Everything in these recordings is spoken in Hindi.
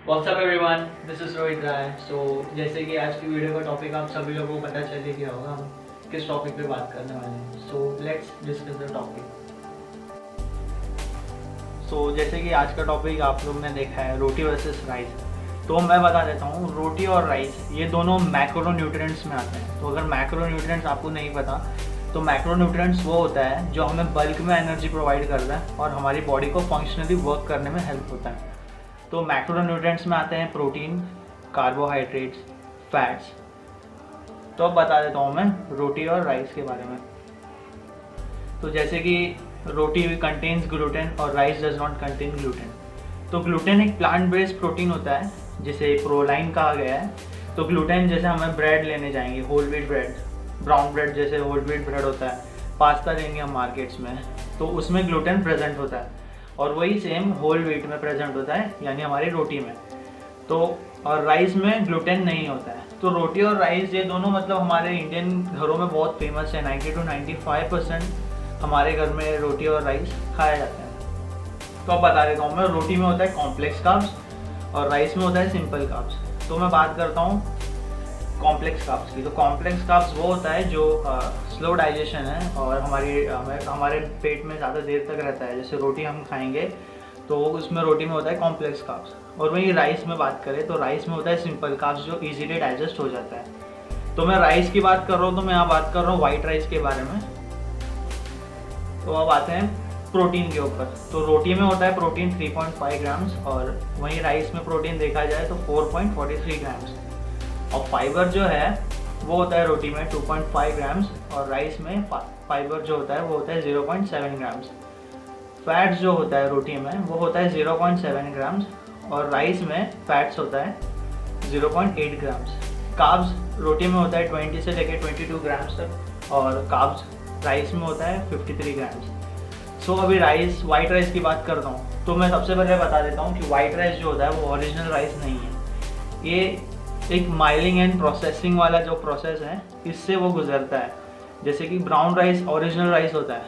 What's up everyone, this is Rohit Rai. So जैसे कि आज की वीडियो का टॉपिक आप सभी लोगों को पता चल ही गया होगा, हम किस टॉपिक पे बात करने वाले हैं। So let's discuss the topic. So जैसे कि आज का टॉपिक आप लोग ने देखा है, रोटी वर्सेस राइस। तो मैं बता देता हूँ, रोटी और राइस ये दोनों मैक्रो न्यूट्रिएंट्स में आते हैं। तो अगर मैक्रो न्यूट्रिएंट्स आपको नहीं पता, तो मैक्रो न्यूट्रिएंट्स वो होता है जो हमें बल्क में एनर्जी प्रोवाइड करता है और हमारी बॉडी को फंक्शनली वर्क करने में हेल्प होता है। तो मैक्रो न्यूट्रिएंट्स में आते हैं प्रोटीन, कार्बोहाइड्रेट्स, फैट्स। तो अब बता देता हूँ मैं रोटी और राइस के बारे में। तो जैसे कि रोटी कंटेन्स ग्लूटेन और rice does not contain gluten. तो ग्लूटेन एक प्लांट बेस्ड प्रोटीन होता है जिसे प्रोलाइन कहा गया है। तो ग्लूटेन जैसे हमें ब्रेड लेने जाएंगे, whole wheat bread, brown bread जैसे होल व्हीट ब्रेड होता है, पास्ता लेंगे हम मार्केट्स में, तो उसमें ग्लूटेन प्रेजेंट होता है और वही सेम होल व्हीट में प्रेजेंट होता है, यानी हमारी रोटी में। तो और राइस में ग्लूटेन नहीं होता है। तो रोटी और राइस ये दोनों मतलब हमारे इंडियन घरों में बहुत फेमस है। 90 to 95% हमारे घर में रोटी और राइस खाया जाता है। तो अब बता देता हूँ मैं, रोटी में होता है कॉम्प्लेक्स कार्ब्स और राइस में होता है सिंपल कार्ब्स। तो मैं बात करता हूँ कॉम्प्लेक्स कार्ब्स की। तो कॉम्प्लेक्स कार्ब्स वो होता है जो स्लो डाइजेशन है और हमारे पेट में ज़्यादा देर तक रहता है। जैसे रोटी हम खाएंगे तो उसमें रोटी में होता है कॉम्प्लेक्स कार्ब्स। और वहीं राइस में बात करें तो राइस में होता है सिंपल कार्ब्स जो इजीली डाइजेस्ट हो जाता है। तो मैं राइस की बात कर रहा हूँ, तो मैं यहाँ बात कर रहा हूँ वाइट राइस के बारे में। तो अब आते हैं प्रोटीन के ऊपर। तो रोटी में होता है प्रोटीन 3.5 ग्राम्स और वहीं राइस में प्रोटीन देखा जाए तो 4.43 ग्राम्स। और फाइबर जो है वो होता है रोटी में 2.5 ग्राम्स और राइस में फाइबर जो होता है वो होता है 0.7 ग्राम्स। फैट्स जो होता है रोटी में वो होता है 0.7 ग्राम्स और राइस में फैट्स होता है 0.8 ग्राम्स। कार्ब्स रोटी में होता है 20 से लेकर 22 ग्राम्स तक और कार्ब्स राइस में होता है 53 ग्राम्स। सो अभी वाइट राइस की बात करता हूँ। तो मैं सबसे पहले बता देता हूँ कि वाइट राइस जो होता है वो ओरिजिनल राइस नहीं है। ये एक माइलिंग एंड प्रोसेसिंग वाला जो प्रोसेस है इससे वो गुजरता है। जैसे कि ब्राउन राइस ओरिजिनल राइस होता है,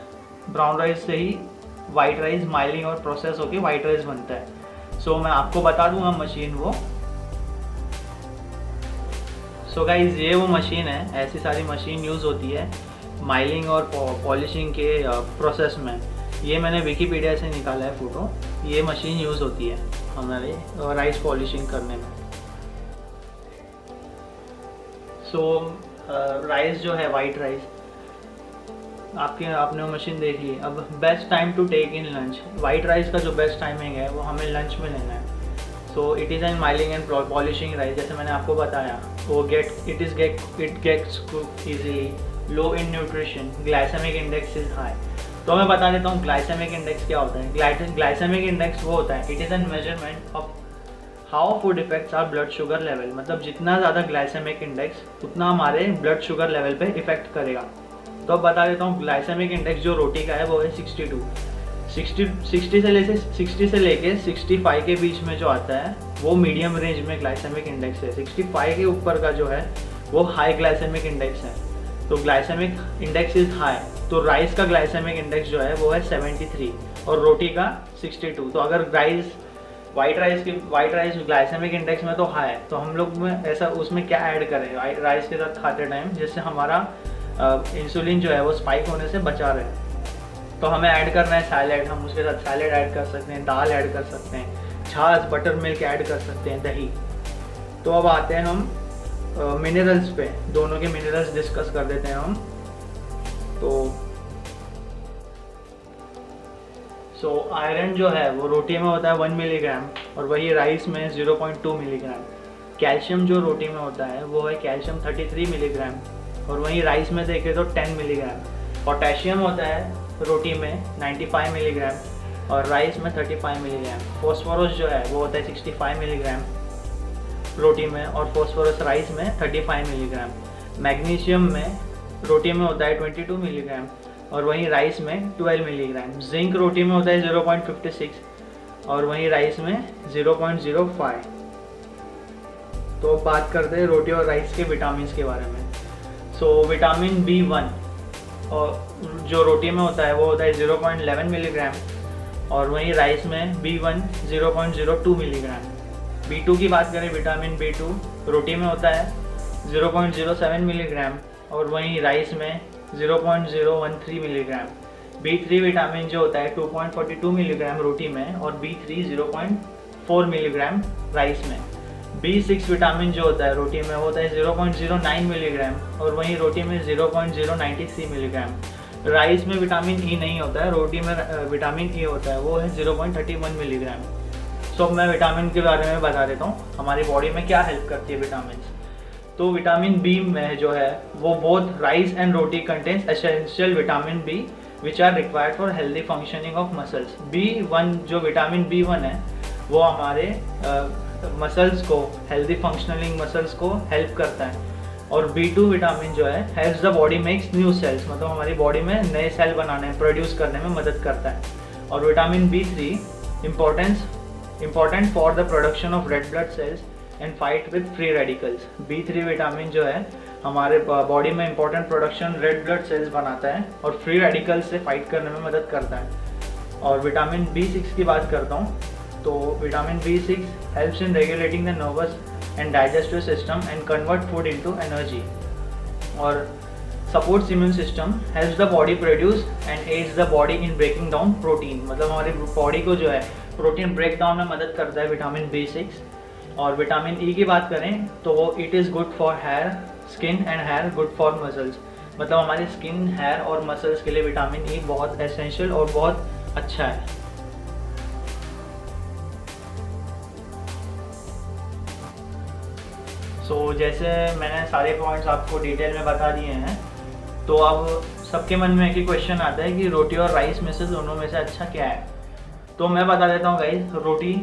ब्राउन राइस से ही वाइट राइस माइलिंग और प्रोसेस होकर वाइट राइस बनता है। सो मैं आपको बता दूंगा मशीन वो। सो गाइज ये वो मशीन है, ऐसी सारी मशीन यूज़ होती है माइलिंग और पॉलिशिंग के प्रोसेस में। ये मैंने विकीपीडिया से निकाला है फ़ोटो। ये मशीन यूज़ होती है हमारे राइस पॉलिशिंग करने में। सो राइस जो है वाइट राइस आपने मशीन देख ली। अब best time to take in lunch. White rice का जो बेस्ट टाइमिंग है वो हमें लंच में लेना है। So it is an milling and polishing rice, जैसे मैंने आपको बताया वो it gets cooked easily, low in nutrition, glycemic index is high. तो मैं बता देता हूँ ग्लाइसेमिक इंडेक्स क्या होता है। ग्लाइसेमिक इंडेक्स वो होता है, it is an measurement of how food affects our blood sugar level. मतलब जितना ज़्यादा ग्लाइसेमिक इंडेक्स उतना हमारे ब्लड शुगर लेवल पे इफेक्ट करेगा। तो अब बता देता हूँ ग्लाइसेमिक इंडेक्स जो रोटी का है वो है 62। 60 से लेके 65 के बीच में जो आता है वो मीडियम रेंज में ग्लाइसेमिक इंडेक्स है। 65 के ऊपर का जो है वो हाई ग्लाइसेमिक इंडेक्स है। तो ग्लाइसेमिक इंडेक्स इज हाई। तो राइस का ग्लाइसेमिक इंडेक्स जो है वो है 73 और रोटी का 62। तो अगर वाइट राइस ग्लाइसेमिक इंडेक्स में तो हाई है, तो हम लोग में ऐसा उसमें क्या ऐड करें राइस के साथ खाते टाइम जिससे हमारा इंसुलिन जो है वो स्पाइक होने से बचा रहे। तो हमें ऐड करना है सैलेड। हम उसके साथ सैलेड ऐड कर सकते हैं, दाल ऐड कर सकते हैं, छाछ, बटर मिल्क ऐड कर सकते हैं, दही। तो अब आते हैं हम मिनरल्स पे। दोनों के मिनरल्स डिस्कस कर देते हैं हम। तो आयरन जो है वो रोटी में होता है 1 मिलीग्राम और वही राइस में 0.2 मिलीग्राम। कैल्शियम जो रोटी में होता है वो है कैल्शियम 33 मिलीग्राम और वहीं राइस में देखें तो 10 मिलीग्राम। पोटेशियम होता है रोटी में 95 मिलीग्राम और राइस में 35 मिलीग्राम। फॉस्फोरस जो है वो होता है 65 मिलीग्राम रोटी में और फॉस्फोरस राइस में 35 मिलीग्राम। मैग्नीशियम में रोटी में होता है 22 मिलीग्राम और वहीं राइस में 12 मिलीग्राम। जिंक रोटी में होता है 0.56 और वहीं राइस में 0.05। तो बात करते हैं रोटी और राइस के विटामिन के बारे में। सो विटामिन B1 और जो रोटी में होता है वो होता है 0.11 मिलीग्राम और वहीं राइस में B1 0.02 मिलीग्राम। B2 की बात करें, विटामिन B2 रोटी में होता है 0.07 मिलीग्राम और वहीं राइस में 0.013 मिलीग्राम। B3 विटामिन जो होता है 2.42 मिलीग्राम रोटी में और B3 0.4 मिलीग्राम राइस में। B6 विटामिन जो होता है रोटी में होता है 0.09 मिलीग्राम और वहीं रोटी में 0.093 मिलीग्राम। राइस में विटामिन ई नहीं होता है, रोटी में विटामिन ई होता है, वो है 0.31 मिलीग्राम। सो मैं विटामिन के बारे में बता देता हूँ, हमारी बॉडी में क्या हेल्प करती है विटामिन। तो विटामिन बी में जो है वो both rice and roti contains essential vitamin B which are required for healthy functioning of muscles. B1 जो विटामिन B1 है वो हमारे मसल्स को, हेल्दी फंक्शनिंग मसल्स को हेल्प करता है। और B2 विटामिन जो है helps the body makes new cells, मतलब हमारी बॉडी में नए सेल बनाने, प्रोड्यूस करने में मदद करता है। और vitamin B3 important for the production of red blood cells and fight with free radicals. B3 vitamin जो है हमारे बॉडी में important production red blood cells बनाता है और फ्री रेडिकल्स से फाइट करने में मदद करता है। और विटामिन B6 की बात करता हूँ, तो vitamin B6 helps in regulating the nervous and digestive system and convert food into energy. और supports immune system, helps the body produce and aids the body in breaking down protein, मतलब हमारी बॉडी को जो है प्रोटीन ब्रेक डाउन में मदद करता है विटामिन B6। और विटामिन ई की बात करें तो वो it is good for hair, skin and hair good for muscles, मतलब हमारी स्किन, हेयर और मसल्स के लिए विटामिन ई बहुत एसेंशियल और बहुत अच्छा है। सो जैसे मैंने सारे पॉइंट्स आपको डिटेल में बता दिए हैं, तो अब सबके मन में एक ही क्वेश्चन आता है कि रोटी और राइस में से दोनों में से अच्छा क्या है। तो मैं बता देता हूँ गाइस, रोटी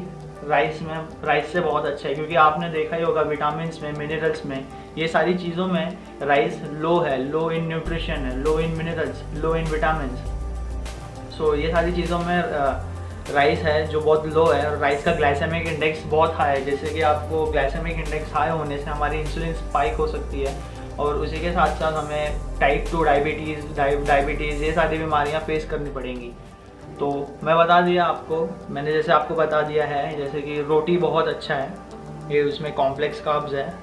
राइस से बहुत अच्छा है, क्योंकि आपने देखा ही होगा विटामिन में, मिनरल्स में, ये सारी चीज़ों में राइस लो है, लो इन न्यूट्रिशन है, लो इन मिनरल्स, लो इन विटामिन। सो ये सारी चीज़ों में राइस है जो बहुत लो है। और राइस का ग्लाइसेमिक इंडेक्स बहुत हाई है, जैसे कि आपको ग्लाइसेमिक इंडेक्स हाई होने से हमारी इंसुलिन स्पाइक हो सकती है और उसी के साथ साथ हमें टाइप 2 डायबिटीज़ ये सारी बीमारियां फेस करनी पड़ेंगी। तो मैं बता दिया आपको, मैंने जैसे आपको बता दिया है, जैसे कि रोटी बहुत अच्छा है, ये उसमें कॉम्प्लेक्स कार्ब्स है,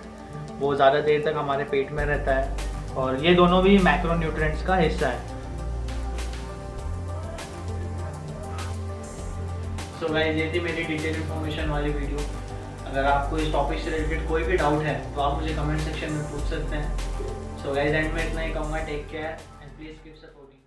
वो ज़्यादा देर तक हमारे पेट में रहता है और ये दोनों भी मैक्रोन्यूट्रिएंट्स का हिस्सा है। सो गाइस, ये थी मेरी डिटेल इन्फॉर्मेशन वाली वीडियो। अगर आपको इस टॉपिक से रिलेटेड कोई भी डाउट है तो आप मुझे कमेंट सेक्शन में पूछ सकते हैं। सो गाइस, एंड में इतना ही कहूँगा, take care and please keep supporting.